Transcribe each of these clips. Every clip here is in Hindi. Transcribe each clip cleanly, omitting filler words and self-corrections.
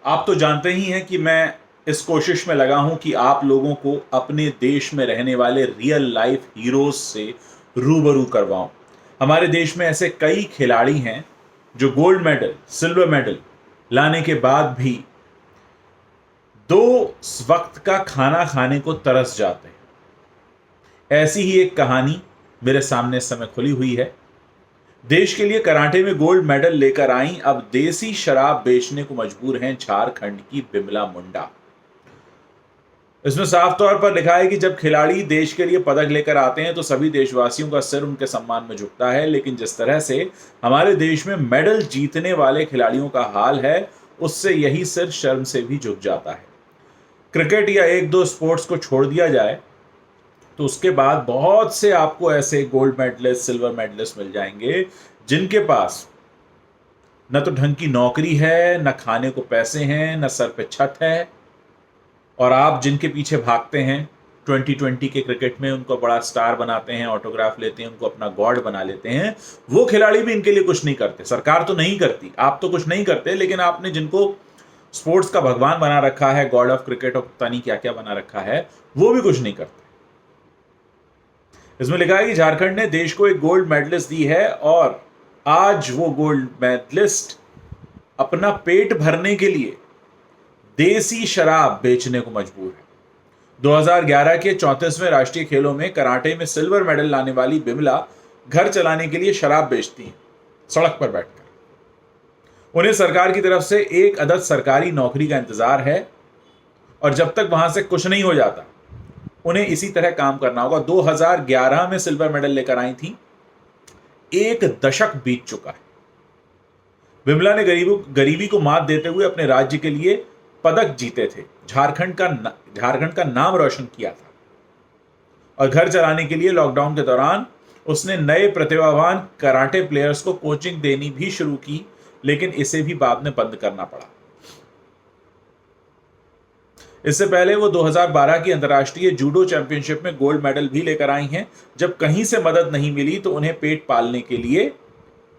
आप तो जानते ही हैं कि मैं इस कोशिश में लगा हूं कि आप लोगों को अपने देश में रहने वाले रियल लाइफ हीरोज से रूबरू करवाऊं। हमारे देश में ऐसे कई खिलाड़ी हैं जो गोल्ड मेडल, सिल्वर मेडल लाने के बाद भी दो वक्त का खाना खाने को तरस जाते हैं। ऐसी ही एक कहानी मेरे सामने इस समय खुली हुई है। देश के लिए कराटे में गोल्ड मेडल लेकर आई, अब देसी शराब बेचने को मजबूर हैं झारखंड की बिमला मुंडा। इसमें साफ तौर पर लिखा है कि जब खिलाड़ी देश के लिए पदक लेकर आते हैं तो सभी देशवासियों का सिर उनके सम्मान में झुकता है, लेकिन जिस तरह से हमारे देश में मेडल जीतने वाले खिलाड़ियों का हाल है, उससे यही सिर शर्म से भी झुक जाता है। क्रिकेट या एक दो स्पोर्ट्स को छोड़ दिया जाए तो उसके बाद बहुत से आपको ऐसे गोल्ड मेडलिस्ट, सिल्वर मेडलिस्ट मिल जाएंगे जिनके पास न तो ढंग की नौकरी है, न खाने को पैसे हैं, न सर पे छत है, और आप जिनके पीछे भागते हैं 2020 के क्रिकेट में उनको बड़ा स्टार बनाते हैं, ऑटोग्राफ लेते हैं, उनको अपना गॉड बना लेते हैं, वो खिलाड़ी भी इनके लिए कुछ नहीं करते। सरकार तो नहीं करती, आप तो कुछ नहीं करते, लेकिन आपने जिनको स्पोर्ट्स का भगवान बना रखा है, गॉड ऑफ क्रिकेट और पता नहीं क्या क्या बना रखा है, वो भी कुछ नहीं करते। इसमें लिखा है कि झारखंड ने देश को एक गोल्ड मेडलिस्ट दी है और आज वो गोल्ड मेडलिस्ट अपना पेट भरने के लिए देसी शराब बेचने को मजबूर है। 2011 के 34वें राष्ट्रीय खेलों में कराटे में सिल्वर मेडल लाने वाली बिमला घर चलाने के लिए शराब बेचती हैं, सड़क पर बैठकर। उन्हें सरकार की तरफ से एक अदद सरकारी नौकरी का इंतजार है और जब तक वहां से कुछ नहीं हो जाता उन्हें इसी तरह काम करना होगा। 2011 में सिल्वर मेडल लेकर आई थी, एक दशक बीत चुका है। बिमला ने गरीबी को मात देते हुए अपने राज्य के लिए पदक जीते थे, झारखंड का नाम रोशन किया था, और घर चलाने के लिए लॉकडाउन के दौरान उसने नए प्रतिभावान कराटे प्लेयर्स को कोचिंग देनी भी शुरू की, लेकिन इसे भी बाद में बंद करना पड़ा। इससे पहले वो 2012 की अंतर्राष्ट्रीय जूडो चैंपियनशिप में गोल्ड मेडल भी लेकर आई हैं। जब कहीं से मदद नहीं मिली तो उन्हें पेट पालने के लिए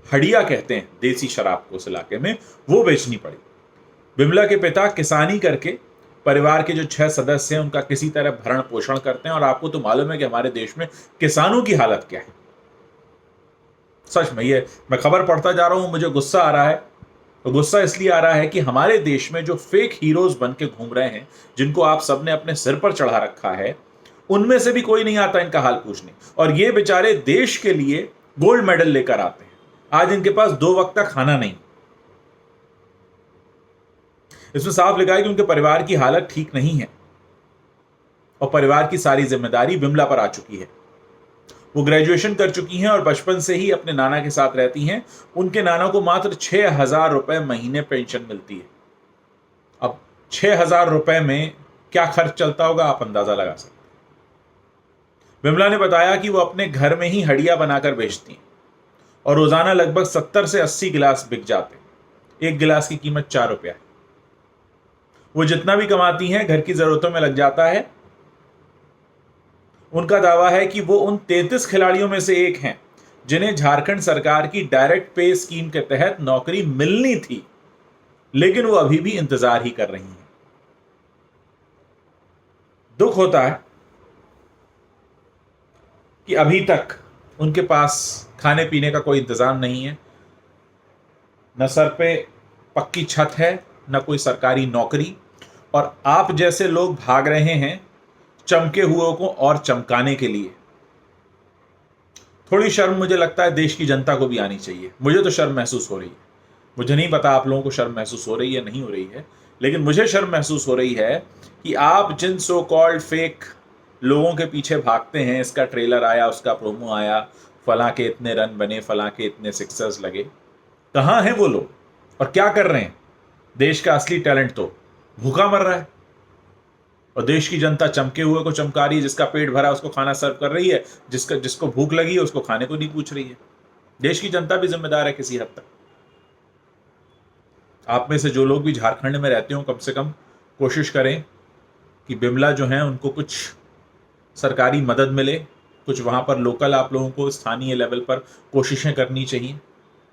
हड़िया कहते हैं देसी शराब को उस इलाके में, वो बेचनी पड़ी। बिमला के पिता किसानी करके परिवार के जो 6 सदस्य हैं उनका किसी तरह भरण पोषण करते हैं, और आपको तो मालूम है कि हमारे देश में किसानों की हालत क्या है। सच में ये मैं खबर पढ़ता जा रहा हूं, मुझे गुस्सा आ रहा है। तो गुस्सा इसलिए आ रहा है कि हमारे देश में जो फेक हीरोज बन के घूम रहे हैं, जिनको आप सबने अपने सिर पर चढ़ा रखा है, उनमें से भी कोई नहीं आता इनका हाल पूछने, और ये बेचारे देश के लिए गोल्ड मेडल लेकर आते हैं। आज इनके पास 2 वक्त का खाना नहीं। इसमें साफ लिखा है कि उनके परिवार की हालत ठीक नहीं है और परिवार की सारी जिम्मेदारी बिमला पर आ चुकी है। वो ग्रेजुएशन कर चुकी हैं और बचपन से ही अपने नाना के साथ रहती हैं। उनके नाना को मात्र 6,000 रुपए महीने पेंशन मिलती है। अब 6,000 रुपए में क्या खर्च चलता होगा, आप अंदाजा लगा सकते हैं। बिमला ने बताया कि वो अपने घर में ही हड़िया बनाकर बेचती हैं और रोजाना लगभग 70 से 80 गिलास बिक जाते हैं। एक गिलास की कीमत 4 रुपया है। वो जितना भी कमाती हैं घर की जरूरतों में लग जाता है। उनका दावा है कि वो उन 33 खिलाड़ियों में से एक हैं जिन्हें झारखंड सरकार की डायरेक्ट पे स्कीम के तहत नौकरी मिलनी थी, लेकिन वो अभी भी इंतजार ही कर रही हैं। दुख होता है कि अभी तक उनके पास खाने पीने का कोई इंतजाम नहीं है, न सर पे पक्की छत है, न कोई सरकारी नौकरी, और आप जैसे लोग भाग रहे हैं चमके हुए को और चमकाने के लिए। थोड़ी शर्म मुझे लगता है देश की जनता को भी आनी चाहिए। मुझे तो शर्म महसूस हो रही है। मुझे नहीं पता आप लोगों को शर्म महसूस हो रही है नहीं हो रही है, लेकिन मुझे शर्म महसूस हो रही है कि आप जिन सो कॉल्ड फेक लोगों के पीछे भागते हैं, इसका ट्रेलर आया, उसका प्रोमो आया, फलां के इतने रन बने, फलां के इतने सिक्सर्स लगे, कहाँ हैं वो लोग और क्या कर रहे हैं? देश का असली टैलेंट तो भूखा मर रहा है और देश की जनता चमके हुए को चमका रही है। जिसका पेट भरा उसको खाना सर्व कर रही है, जिसको भूख लगी है उसको खाने को नहीं पूछ रही है। देश की जनता भी जिम्मेदार है किसी हद तक। आप में से जो लोग भी झारखंड में रहते हो, कम से कम कोशिश करें कि बिमला जो हैं उनको कुछ सरकारी मदद मिले, कुछ वहाँ पर लोकल आप लोगों को स्थानीय लेवल पर कोशिशें करनी चाहिए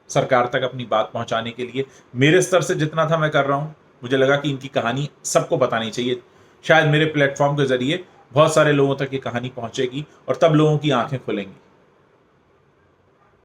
सरकार तक अपनी बात पहुँचाने के लिए। मेरे स्तर से जितना था मैं कर रहा हूँ, मुझे लगा कि इनकी कहानी सबको बतानी चाहिए। शायद मेरे प्लेटफॉर्म के ज़रिए बहुत सारे लोगों तक ये कहानी पहुंचेगी और तब लोगों की आंखें खुलेंगी।